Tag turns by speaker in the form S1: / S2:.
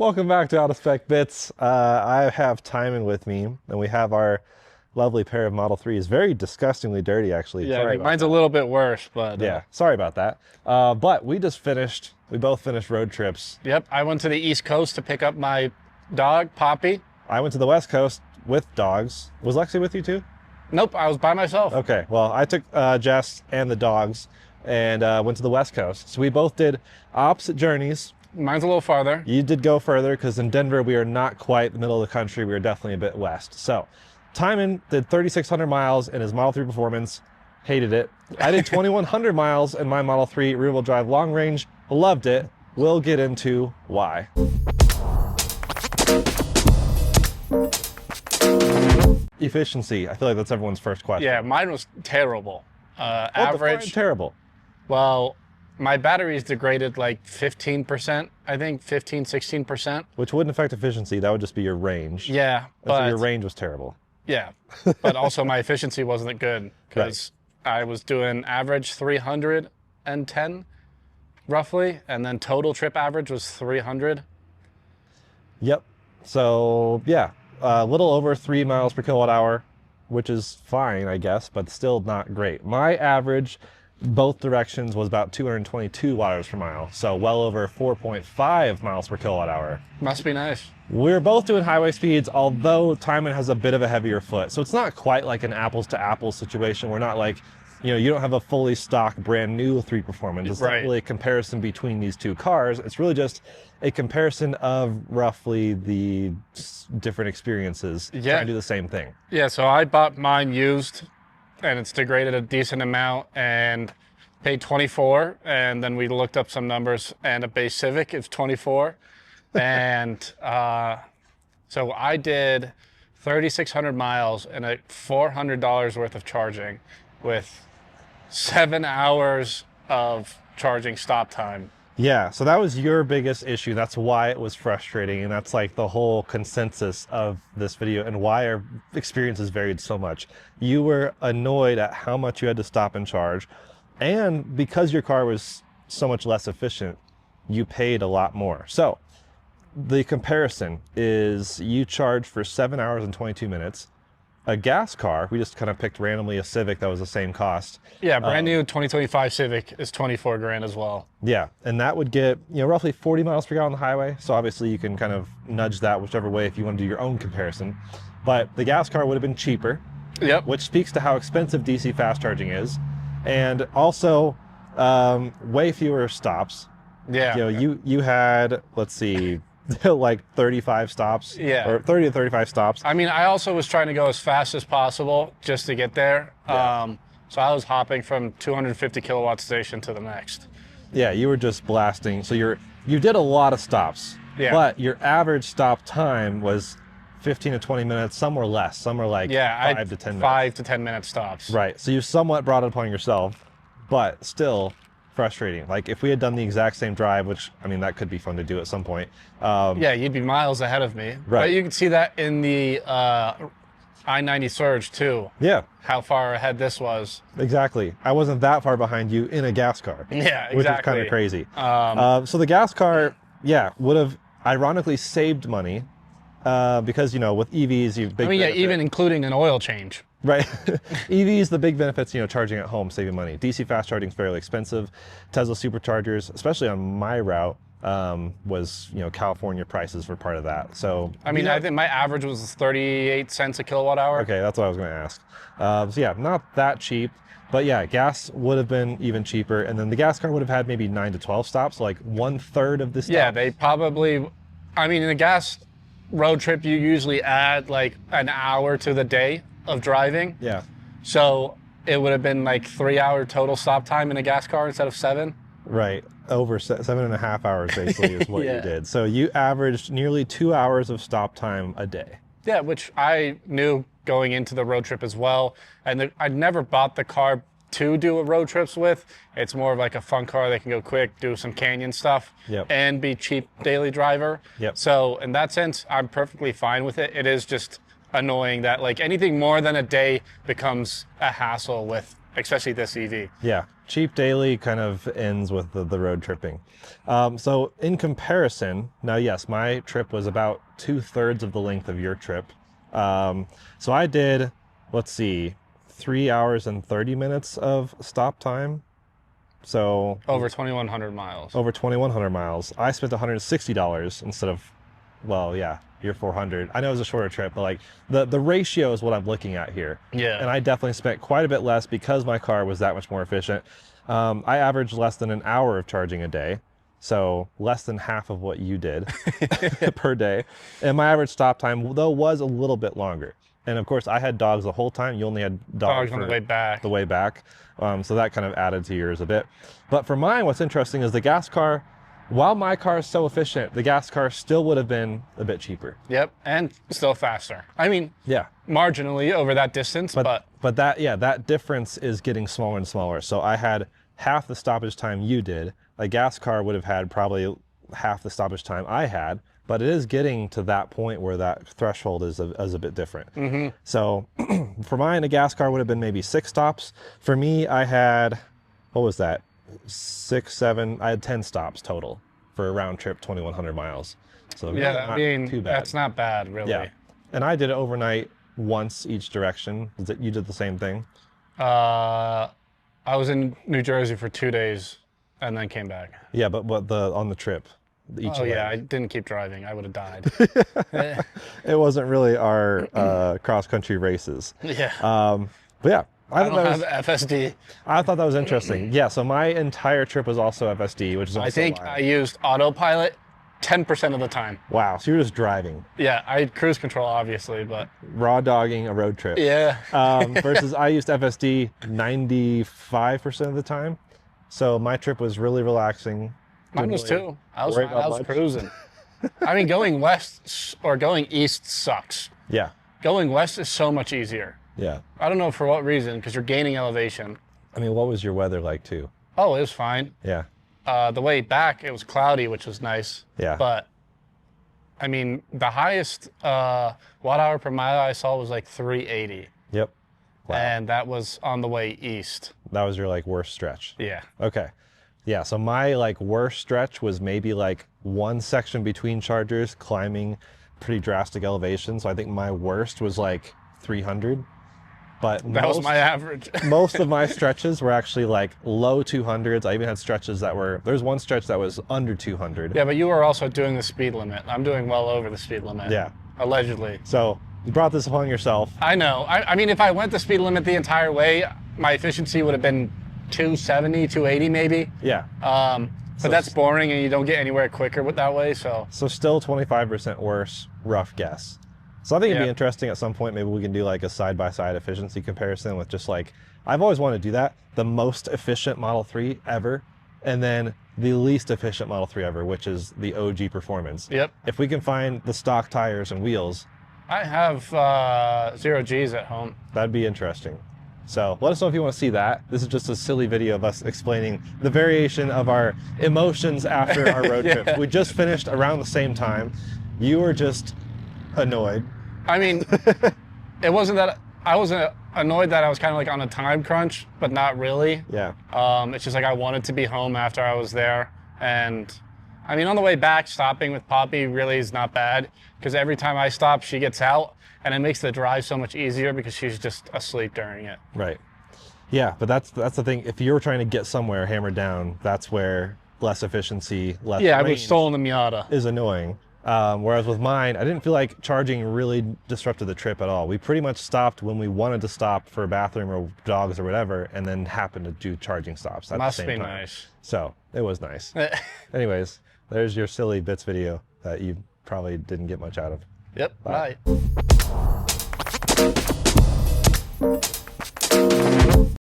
S1: Welcome back to Out of Spec Bits. I have Tijmen with me, and we have our lovely pair of Model 3s. Very disgustingly dirty, actually.
S2: Yeah,
S1: sorry
S2: I think
S1: about
S2: mine's
S1: that.
S2: a little bit worse, but
S1: Yeah, sorry about that. But we both finished road trips.
S2: Yep, I went to the East Coast to pick up my dog, Poppy.
S1: I went to the West Coast with dogs. Was Lexi with you too?
S2: Nope, I was by myself.
S1: Okay, well, I took Jess and the dogs and went to the West Coast. So we both did opposite journeys.
S2: Mine's a little farther.
S1: You did go further because in Denver, we are not quite the middle of the country. We are definitely a bit west. So Tijmen did 3,600 miles in his Model 3 Performance. Hated it. I did 2,100 miles in my Model 3 rear-wheel drive long range. Loved it. We'll get into why. Efficiency. I feel like that's everyone's first question.
S2: Yeah, mine was terrible. Average.
S1: Terrible.
S2: Well, my batteries degraded like 15%, I think 15, 16%.
S1: Which wouldn't affect efficiency. That would just be your range.
S2: Yeah,
S1: So your range was terrible.
S2: yeah, but also my efficiency wasn't good because I was doing average 310 roughly, and then total trip average was 300.
S1: Yep. So yeah, a little over 3 miles per kilowatt hour, which is fine, I guess, but still not great. My average, both directions, was about 222 watt-hours per mile, so well over 4.5 miles per kilowatt hour.
S2: Must be nice.
S1: We're both doing highway speeds, although Tijmen has a bit of a heavier foot, so it's not quite like an apples to apples situation. We're not like, you don't have a fully stock brand new 3 Performance. It's not really a comparison between these two cars. It's really just a comparison of roughly the different experiences trying to do the same thing.
S2: Yeah, so I bought mine used, and it's degraded a decent amount, and paid 24, and then we looked up some numbers, and a base Civic is 24. And so I did 3,600 miles and $400 worth of charging with 7 hours of charging stop time.
S1: Yeah, so that was your biggest issue. That's why it was frustrating, and that's like the whole consensus of this video and why our experiences varied so much. You were annoyed at how much you had to stop and charge, and because your car was so much less efficient, you paid a lot more. So the comparison is you charge for 7 hours and 22 minutes. A gas car, we just kind of picked randomly a Civic that was the same cost.
S2: Yeah, brand new 2025 Civic is 24 grand as well.
S1: Yeah, and that would get roughly 40 miles per gallon on the highway. So obviously you can kind of nudge that whichever way if you want to do your own comparison. But the gas car would have been cheaper.
S2: Yep.
S1: Which speaks to how expensive DC fast charging is, and also way fewer stops.
S2: Yeah.
S1: You had, let's see, like 35 stops.
S2: Yeah.
S1: Or 30 to 35 stops.
S2: I mean, I also was trying to go as fast as possible just to get there.
S1: Yeah.
S2: So I was hopping from 250 kilowatt station to the next.
S1: Yeah, you were just blasting. So you did a lot of stops.
S2: Yeah.
S1: But your average stop time was 15 to 20 minutes. Some were less. Some were like 5 to 10 minutes.
S2: 5 to 10 minute stops.
S1: Right. So you somewhat brought it upon yourself, but still frustrating. Like if we had done the exact same drive, which I mean that could be fun to do at some point.
S2: Yeah, you'd be miles ahead of me.
S1: Right.
S2: But you can see that in the I-90 Surge too.
S1: Yeah.
S2: How far ahead this was.
S1: Exactly. I wasn't that far behind you in a gas car.
S2: Yeah, exactly.
S1: Which is kind of crazy. So the gas car, would have ironically saved money because with EVs, you've big.
S2: I mean,
S1: benefit.
S2: even including an oil change.
S1: Right. EVs, the big benefits, charging at home, saving money. DC fast charging is fairly expensive. Tesla superchargers, especially on my route, was, California prices were part of that. So
S2: I mean, I think my average was 38 cents a kilowatt hour.
S1: Okay, that's what I was going to ask. So yeah, not that cheap, but yeah, gas would have been even cheaper. And then the gas car would have had maybe 9 to 12 stops, so like 1/3 of the stops.
S2: Yeah, they probably, I mean, in a gas road trip, you usually add like an hour to the day of driving.
S1: Yeah.
S2: So it would have been like 3 hour total stop time in a gas car instead of 7.
S1: Right. Over 7.5 hours basically is what
S2: Yeah.
S1: you did. So you averaged nearly 2 hours of stop time a day.
S2: Yeah, which I knew going into the road trip as well. And I'd never bought the car to do a road trips with. It's more of like a fun car that can go quick, do some canyon stuff, and be cheap daily driver.
S1: Yep.
S2: So in that sense, I'm perfectly fine with it. It is just annoying that like anything more than a day becomes a hassle with especially this EV.
S1: Yeah, cheap daily kind of ends with the road tripping. So in comparison, now yes, my trip was about 2/3 of the length of your trip. So I did, let's see, 3 hours and 30 minutes of stop time. So
S2: Over 2,100 miles.
S1: over 2,100 miles. I spent $160 instead of, well, yeah, you're 400. I know it was a shorter trip, but like the ratio is what I'm looking at here.
S2: Yeah.
S1: And I definitely spent quite a bit less because my car was that much more efficient. I averaged less than an hour of charging a day. So less than half of what you did per day. And my average stop time, though, was a little bit longer. And of course, I had dogs the whole time. You only had dogs
S2: on the way back.
S1: The way back. So that kind of added to yours a bit. But for mine, what's interesting is the gas car, while my car is so efficient, the gas car still would have been a bit cheaper.
S2: Yep, and still faster. I mean,
S1: yeah,
S2: marginally over that distance, but
S1: that, yeah, that difference is getting smaller and smaller. So I had half the stoppage time you did. A gas car would have had probably half the stoppage time I had, but it is getting to that point where that threshold is a bit different. So for mine, a gas car would have been maybe 6 stops. For me, I had, what was that? 6, 7, I had 10 stops total for a round trip, 2,100 miles. So really
S2: yeah, I mean,
S1: too bad.
S2: that's not bad, really.
S1: Yeah. And I did it overnight once each direction. You did the same thing?
S2: I was in New Jersey for 2 days and then came back.
S1: Yeah, but on the trip? Each
S2: Oh, yeah,
S1: leg.
S2: I didn't keep driving. I would have died.
S1: It wasn't really our cross-country races.
S2: Yeah.
S1: But yeah,
S2: I don't have FSD.
S1: I thought that was interesting. Yeah, so my entire trip was also FSD, which is also
S2: I think
S1: wild.
S2: I used autopilot 10% of the time.
S1: Wow, so you're just driving.
S2: Yeah, I had cruise control, obviously, but...
S1: Raw dogging a road trip.
S2: Yeah.
S1: Versus I used FSD 95% of the time. So my trip was really relaxing.
S2: Mine was
S1: Didn't
S2: too. I was
S1: worry
S2: fine. I
S1: about
S2: was
S1: much.
S2: cruising. I mean, going west or going east sucks.
S1: Yeah,
S2: Going west is so much easier.
S1: yeah.
S2: I don't know for what reason, because you're gaining elevation.
S1: I mean, what was your weather like too?
S2: Oh, it was fine.
S1: Yeah,
S2: The way back, it was cloudy, which was nice.
S1: yeah.
S2: But, I mean, the highest watt hour per mile I saw was like 380.
S1: Yep. Wow.
S2: And that was on the way east.
S1: That was your like worst stretch.
S2: Yeah.
S1: Okay. Yeah, so my like worst stretch was maybe like one section between chargers climbing pretty drastic elevation. So I think my worst was like 300. But
S2: That was my average.
S1: most of my stretches were actually like low 200s. I even had stretches that were, there's one stretch that was under 200.
S2: Yeah, but you were also doing the speed limit. I'm doing well over the speed limit.
S1: Yeah.
S2: Allegedly.
S1: So you brought this upon yourself.
S2: I know. I mean, if I went the speed limit the entire way, my efficiency would have been 270, 280 maybe.
S1: Yeah.
S2: But that's boring and you don't get anywhere quicker with that way, so.
S1: So still 25% worse, rough guess. So I think it'd be
S2: Yeah.
S1: interesting at some point, maybe we can do like a side-by-side efficiency comparison with just like, I've always wanted to do that, the most efficient Model 3 ever, and then the least efficient Model 3 ever, which is the OG Performance.
S2: Yep.
S1: If we can find the stock tires and wheels,
S2: I have 0 Gs at home.
S1: that'd be interesting. So let us know if you want to see that. This is just a silly video of us explaining the variation of our emotions after our road
S2: Yeah.
S1: trips. We just finished around the same time. You were just annoyed.
S2: I mean, it wasn't that, I wasn't annoyed that I was kind of like on a time crunch, but not really.
S1: Yeah.
S2: It's just like I wanted to be home after I was there. And I mean, on the way back, stopping with Poppy really is not bad because every time I stop, she gets out and it makes the drive so much easier because she's just asleep during it.
S1: Right. Yeah, but that's the thing. If you're trying to get somewhere hammered down, that's where less efficiency, less
S2: Yeah, I would have
S1: range
S2: stolen the Miata.
S1: is annoying. Whereas with mine, I didn't feel like charging really disrupted the trip at all. We pretty much stopped when we wanted to stop for a bathroom or dogs or whatever, and then happened to do charging stops at
S2: Must
S1: the
S2: be
S1: same time.
S2: nice.
S1: So it was nice. Anyways, there's your silly bits video that you probably didn't get much out of.
S2: Yep,
S1: Bye.
S2: bye.